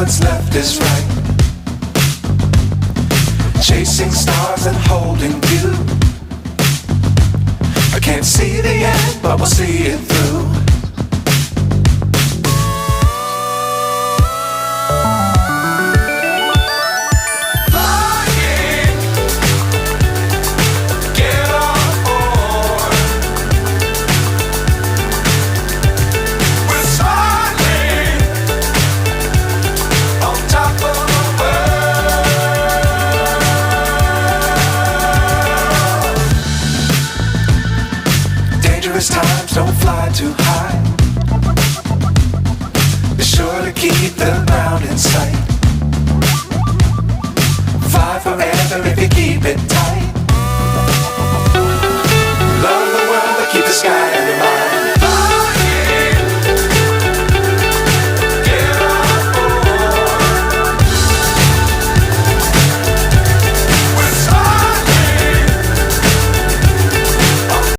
what's left is right. Chasing stars and holding you. I can't see the end, but we'll see it through. Times don't fly too high. Be sure to keep the ground in sight. Fly forever if you keep it tight.